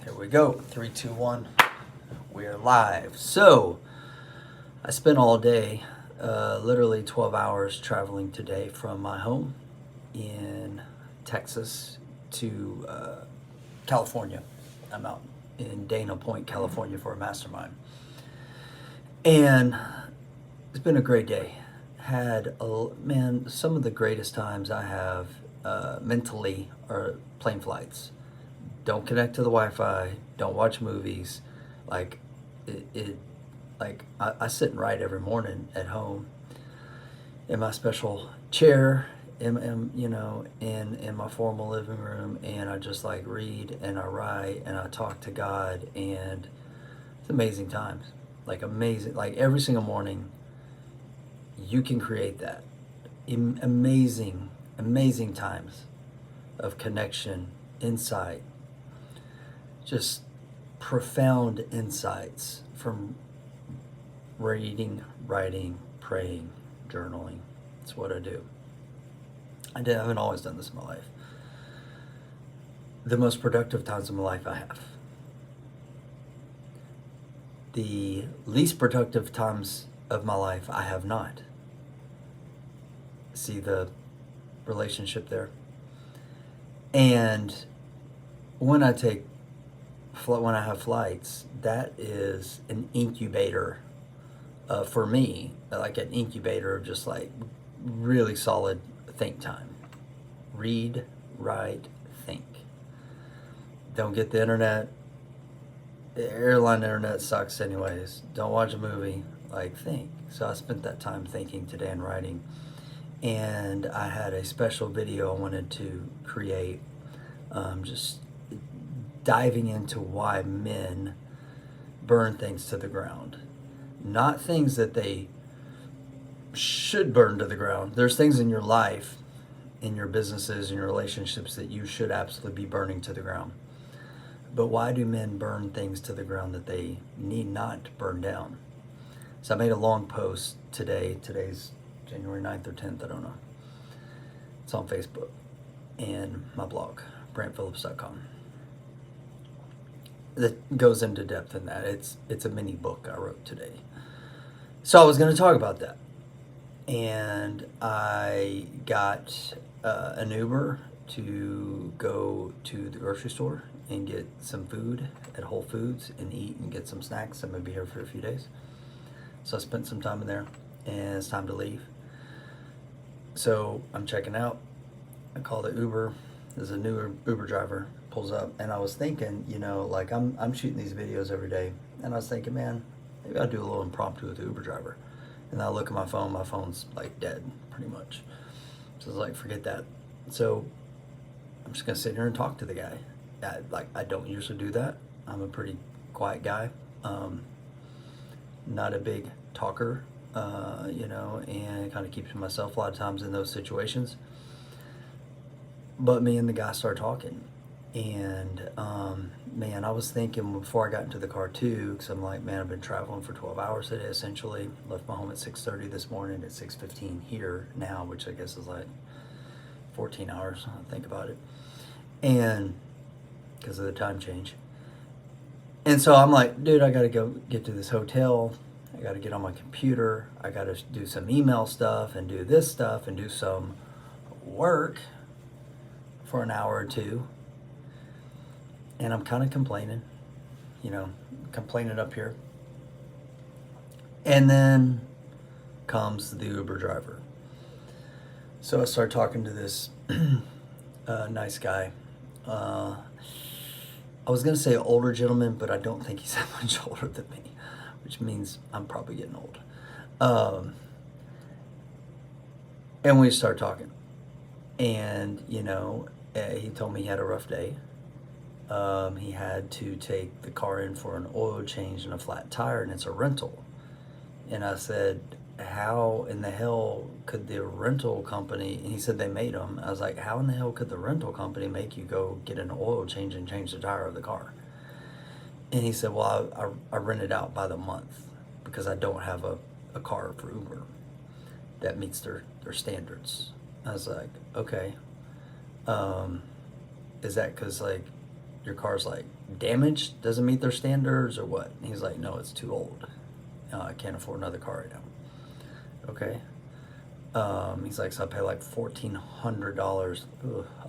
Here we go. 3, 2, 1. We're live. So, I spent all day, literally 12 hours traveling today from my home in Texas to California. I'm out in Dana Point, California for a mastermind. And it's been a great day. Some of the greatest times I have mentally are plane flights. Don't connect to the Wi-Fi. Don't watch movies. Like I sit and write every morning at home in my special chair, in my formal living room, and I just like read and I write and I talk to God, and it's amazing times. Like amazing, like every single morning, you can create that. Amazing, amazing times of connection, insight, just profound insights from reading, writing, praying, journaling. It's what I do. I haven't always done this in my life. The most productive times of my life I have. The least productive times of my life I have not. See the relationship there? And when I have flights, that is an incubator for me, like an incubator of just like really solid think time. Read, write, think. Don't get the internet. The airline internet sucks anyways. Don't watch a movie. Like, think. So I spent that time thinking today and writing. And I had a special video I wanted to create, just diving into why men burn things to the ground. Not things that they should burn to the ground. There's things in your life, in your businesses, in your relationships that you should absolutely be burning to the ground. But why do men burn things to the ground that they need not burn down? So I made a long post today. Today's January 9th or 10th, I don't know. It's on Facebook and my blog, brantphillips.com. That goes into depth in that. It's a mini book I wrote today. So I was going to talk about that. And I got an Uber to go to the grocery store and get some food at Whole Foods and eat and get some snacks. I'm going to be here for a few days. So I spent some time in there, and it's time to leave. So I'm checking out. I call the Uber. There's a new Uber driver pulls up, and I was thinking, like I'm shooting these videos every day, and I was thinking, man, maybe I'll do a little impromptu with the Uber driver. And I look at my phone's like dead, pretty much. So I was like, forget that. So I'm just gonna sit here and talk to the guy. I don't usually do that. I'm a pretty quiet guy. Not a big talker, and kind of keeps myself a lot of times in those situations. But me and the guy started talking, and I was thinking before I got into the car too, because I'm like, man, I've been traveling for 12 hours today essentially. Left my home at 6:30 this morning, at 6:15 here now, which I guess is like 14 hours, I think about it, and because of the time change. And so I'm like, dude, I gotta go get to this hotel. I gotta get on my computer. I gotta do some email stuff and do this stuff and do some work for an hour or two. And I'm kind of complaining up here. And then comes the Uber driver. So I start talking to this nice guy. I was going to say older gentleman, but I don't think he's that much older than me, which means I'm probably getting old. And we start talking. And, he told me he had a rough day. He had to take the car in for an oil change and a flat tire, and it's a rental. And I said, how in the hell could the rental company, and he said they made them. I was like, how in the hell could the rental company make you go get an oil change and change the tire of the car? And he said, well, I rent it out by the month because I don't have a car for Uber that meets their standards. I was like, okay. Is that because like your car's like damaged, doesn't meet their standards, or what? And he's like, no, it's too old. I can't afford another car right now. Okay. He's like, so I pay like $1,400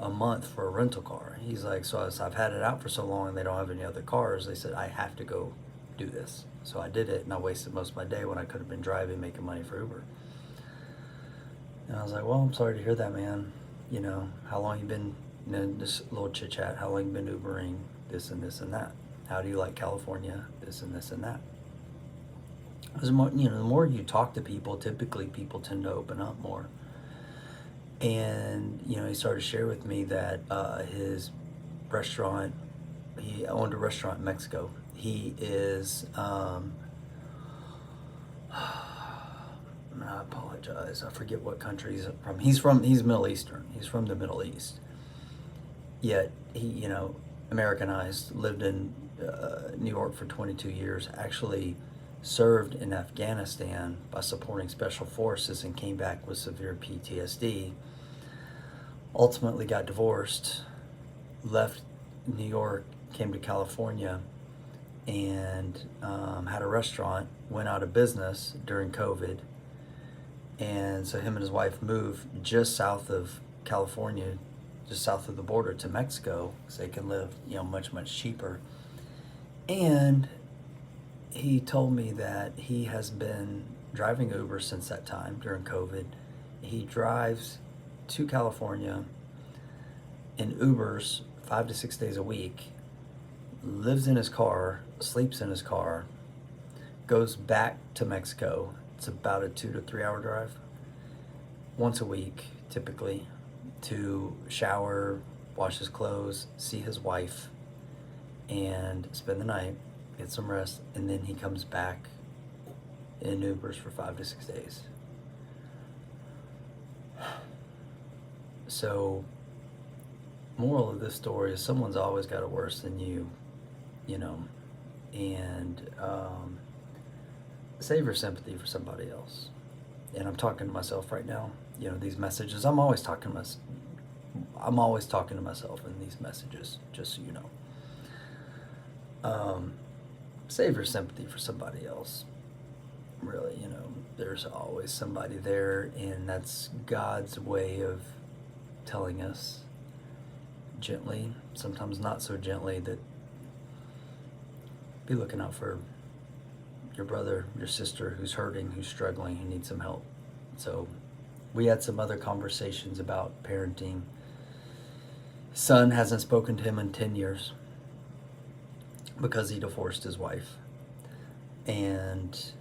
a month for a rental car. He's like, so as I've had it out for so long and they don't have any other cars, they said, I have to go do this. So I did it, and I wasted most of my day when I could have been driving, making money for Uber. And I was like, well, I'm sorry to hear that, man. You know, how long you been, this little chit chat, how long you been Ubering, this and this and that. How do you like California, this and this and that. Because the more you talk to people, typically people tend to open up more. And he started to share with me that his restaurant, he owned a restaurant in Mexico. He is, I apologize, I forget what country he's from. He's Middle Eastern. He's from the Middle East. Yet he, Americanized, lived in New York for 22 years, actually served in Afghanistan by supporting special forces and came back with severe PTSD. Ultimately got divorced, left New York, came to California, and had a restaurant, went out of business during COVID. And so him and his wife moved just south of California, just south of the border to Mexico, so they can live, much, much cheaper. And he told me that he has been driving Uber since that time during COVID. He drives to California in Ubers 5 to 6 days a week, lives in his car, sleeps in his car, goes back to Mexico. It's about a 2 to 3 hour drive once a week, typically, to shower, wash his clothes, see his wife, and spend the night, get some rest, and then he comes back in Ubers for 5 to 6 days. So, moral of this story is someone's always got it worse than you, and save your sympathy for somebody else. And I'm talking to myself right now. These messages, I'm always talking to myself in these messages, just so you know. Save your sympathy for somebody else. Really, there's always somebody there, and that's God's way of telling us gently, sometimes not so gently, that be looking out for your brother, your sister who's hurting, who's struggling, who needs some help. So we had some other conversations about parenting. Son hasn't spoken to him in 10 years because he divorced his wife. And,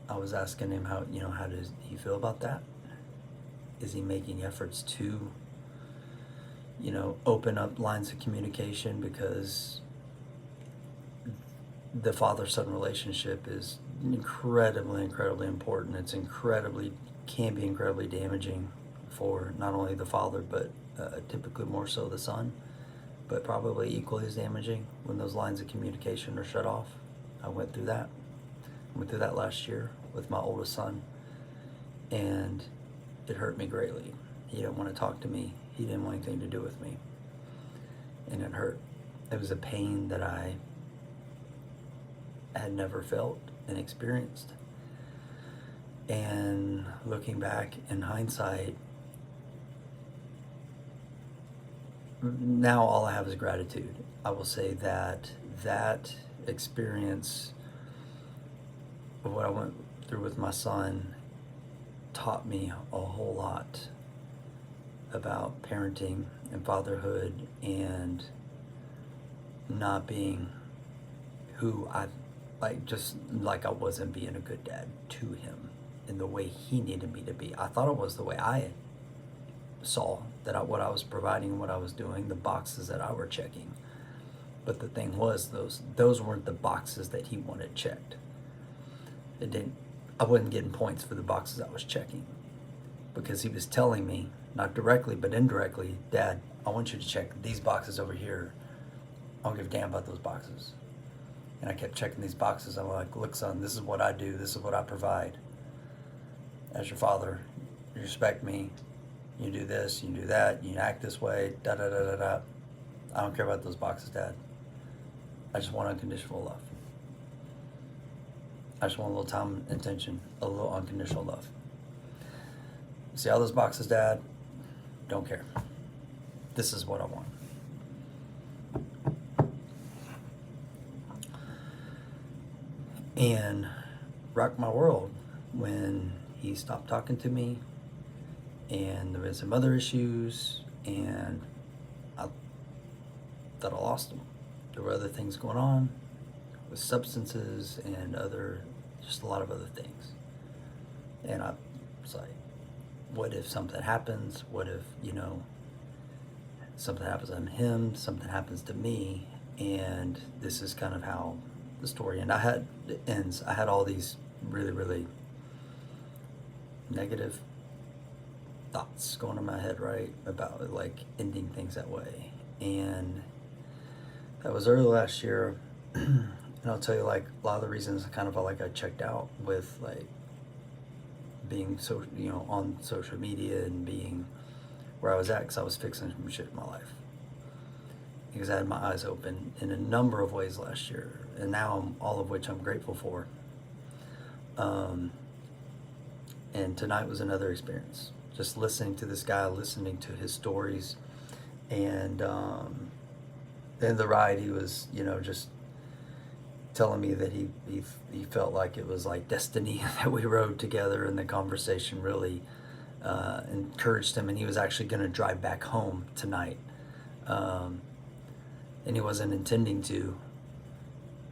I was asking him how does he feel about that? Is he making efforts to, open up lines of communication? Because the father-son relationship is incredibly important. It's can be incredibly damaging for not only the father, but typically more so the son, but probably equally as damaging when those lines of communication are shut off. I went through that last year with my oldest son, and it hurt me greatly. He didn't want to talk to me. He didn't want anything to do with me, and it hurt. It was a pain that I had never felt and experienced. And looking back in hindsight, now all I have is gratitude. I will say that experience of what I went through with my son taught me a whole lot about parenting and fatherhood, and not being who I wasn't being a good dad to him in the way he needed me to be. I thought it was the way I saw that what I was providing, what I was doing, the boxes that I were checking. But the thing was, those weren't the boxes that he wanted checked. I wasn't getting points for the boxes I was checking, because he was telling me, not directly but indirectly, Dad, I want you to check these boxes over here. I don't give a damn about those boxes. And I kept checking these boxes. I'm like, look, son, this is what I do. This is what I provide. As your father, you respect me. You do this, you do that, you act this way, da da da da da. I don't care about those boxes, Dad. I just want unconditional love. I just want a little time and attention, a little unconditional love. See all those boxes, Dad? Don't care. This is what I want. And rocked my world when he stopped talking to me, and there was some other issues, and I thought I lost him. There were other things going on with substances and just a lot of other things. And I was like, what if something happens? What if, something happens to him, something happens to me? And this is kind of how the story ends. I had all these really, really negative thoughts going in my head, right? About like ending things that way. And that was early last year. And I'll tell you, like, a lot of the reasons kind of like I checked out with like being so, on social media and being where I was at, because I was fixing some shit in my life. Because I had my eyes open in a number of ways last year, and now all of which I'm grateful for. And tonight was another experience. Just listening to this guy, listening to his stories, and in the ride he was, just telling me that he felt like it was like destiny that we rode together, and the conversation really encouraged him, and he was actually going to drive back home tonight. And he wasn't intending to,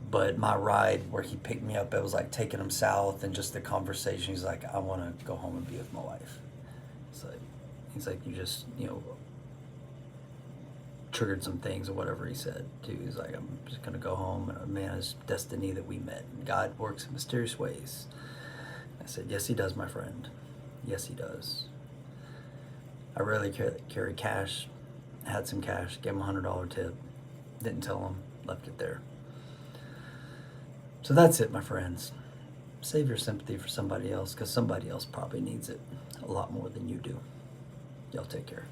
but my ride where he picked me up, it was like taking him south, and just the conversation, he's like, I want to go home and be with my wife. He's like, you just, triggered some things or whatever he said too. He's like, I'm just going to go home, and man, it's destiny that we met. God works in mysterious ways. I said, yes, he does, my friend. Yes, he does. I rarely carry cash. I had some cash, gave him a $100 tip. Didn't tell him, left it there. So that's it, my friends. Save your sympathy for somebody else, because somebody else probably needs it a lot more than you do. Y'all take care.